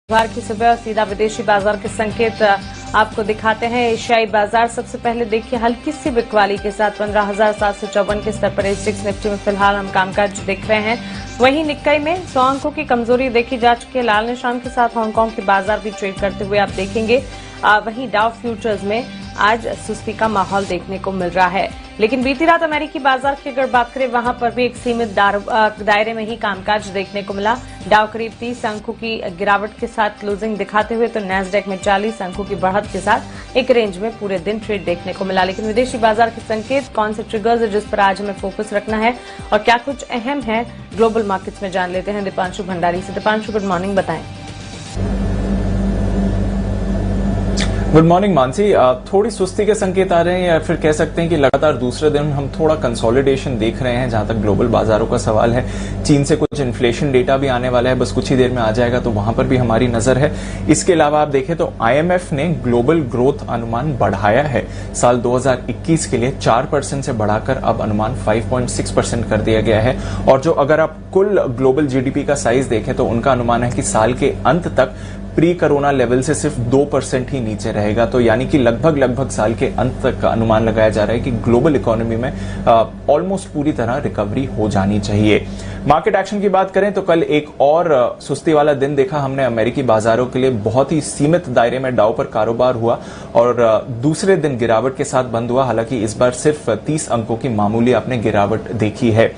बुधवार की सुबह सीधा विदेशी बाजार के संकेत आपको दिखाते हैं। एशियाई बाजार सबसे पहले देखिए हल्की सी बिकवाली के साथ 15,754 के स्तर पर एसजेएक्स निफ्टी में फिलहाल हम कामकाज देख रहे हैं। वहीं निक्कई में 100 अंकों की कमजोरी देखी जा चुकी है। लाल निशान के साथ हांगकांग के बाजार भी ट्रेड करते हुए आप देखेंगे। वहीं डाउ फ्यूचर्स में आज सुस्ती का माहौल देखने को मिल रहा है। लेकिन बीती रात अमेरिकी बाजार की अगर बात करें, वहां पर भी एक सीमित दायरे में ही कामकाज देखने को मिला। डाउ करीब 30 अंकों की गिरावट के साथ क्लोजिंग दिखाते हुए तो नैस्डैक में 40 अंकों की बढ़त के साथ एक रेंज में पूरे दिन ट्रेड देखने को मिला। लेकिन विदेशी बाजार के संकेत, कौन से ट्रिगर्स है जिस पर आज हमें फोकस रखना है और क्या कुछ अहम है ग्लोबल मार्केट्स में, जान लेते हैं दीपांशु भंडारी से। दीपांशु, गुड मॉर्निंग, बताएं। Good morning Mansi. थोड़ी सुस्ती के संकेत आ रहे हैं या फिर कह सकते हैं कि लगातार दूसरे दिन हम थोड़ा कंसोलिडेशन देख रहे हैं। जहां तक ग्लोबल बाजारों का सवाल है, चीन से कुछ इन्फ्लेशन डेटा भी आने वाला है, बस कुछ ही देर में आ जाएगा, तो वहां पर भी हमारी नजर है। इसके अलावा आप देखें तो आईएमएफ ने ग्लोबल ग्रोथ अनुमान बढ़ाया है। साल 2021 के लिए 4% से बढ़ाकर अब अनुमान 5.6% कर दिया गया है। और जो अगर आप कुल ग्लोबल जीडीपी का साइज देखें तो उनका अनुमान है कि साल के अंत तक प्री कोरोना लेवल से सिर्फ 2% ही नीचे रहेगा। तो यानी कि लगभग साल के अंत तक का अनुमान लगाया जा रहा है कि ग्लोबल इकोनॉमी में ऑलमोस्ट पूरी तरह रिकवरी हो जानी चाहिए। मार्केट एक्शन की बात करें तो कल एक और सुस्ती वाला दिन देखा हमने अमेरिकी बाजारों के लिए। बहुत ही सीमित दायरे में डाउ पर कारोबार हुआ और दूसरे दिन गिरावट के साथ बंद हुआ। हालांकि इस बार सिर्फ 30 अंकों की मामूली आपने गिरावट देखी है।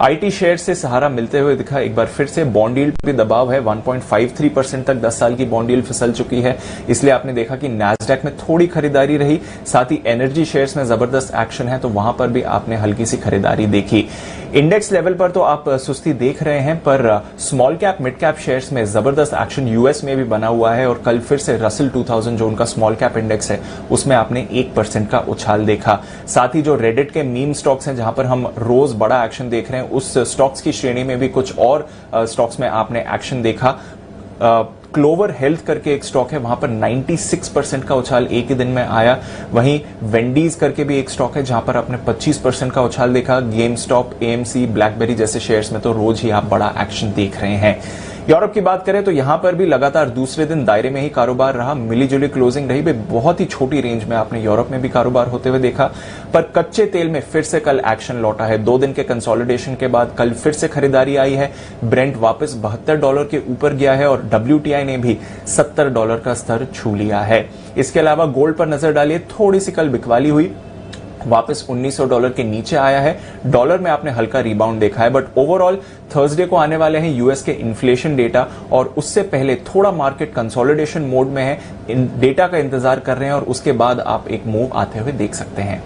आईटी शेयर से सहारा मिलते हुए दिखा एक बार फिर से। बॉन्ड यील्ड पे दबाव है, 1.53% तक 10 साल की बॉन्ड यील्ड फिसल चुकी है। इसलिए आपने देखा कि नैस्डैक में थोड़ी खरीदारी रही। साथ ही एनर्जी शेयर्स में जबरदस्त एक्शन है, तो वहां पर भी आपने हल्की सी खरीदारी देखी। इंडेक्स लेवल पर तो आप सुस्ती देख रहे हैं, पर small cap mid cap shares में जबरदस्त एक्शन यूएस में भी बना हुआ है। और कल फिर से रसल 2000 जो उनका स्मॉल कैप इंडेक्स है उसमें आपने 1% का उछाल देखा। साथ ही जो रेडिट के मीम स्टॉक्स हैं जहां पर हम रोज बड़ा एक्शन देख रहे हैं, उस स्टॉक्स की श्रेणी में भी कुछ और स्टॉक्स में आपने एक्शन देखा। क्लोवर हेल्थ करके एक स्टॉक है, वहां पर 96% का उछाल एक ही दिन में आया। वहीं वेंडीज करके भी एक स्टॉक है जहां पर आपने 25% का उछाल देखा। गेम स्टॉप, एएमसी, ब्लैकबेरी जैसे शेयर्स में तो रोज ही आप बड़ा एक्शन देख रहे हैं। यूरोप की बात करें तो यहां पर भी लगातार दूसरे दिन दायरे में ही कारोबार रहा। मिली जुली क्लोजिंग रही। बहुत ही छोटी रेंज में आपने यूरोप में भी कारोबार होते हुए देखा। पर कच्चे तेल में फिर से कल एक्शन लौटा है। 2 दिन के कंसोलिडेशन के बाद कल फिर से खरीदारी आई है। ब्रेंट वापस $72 के ऊपर गया है और WTI ने भी $70 का स्तर छू लिया है। इसके अलावा गोल्ड पर नजर डालिए, थोड़ी सी कल बिकवाली हुई, वापस $1900 के नीचे आया है। डॉलर में आपने हल्का रिबाउंड देखा है, बट ओवरऑल थर्सडे को आने वाले हैं यूएस के इन्फ्लेशन डेटा, और उससे पहले थोड़ा मार्केट कंसोलिडेशन मोड में है। इन डेटा का इंतजार कर रहे हैं और उसके बाद आप एक मूव आते हुए देख सकते हैं।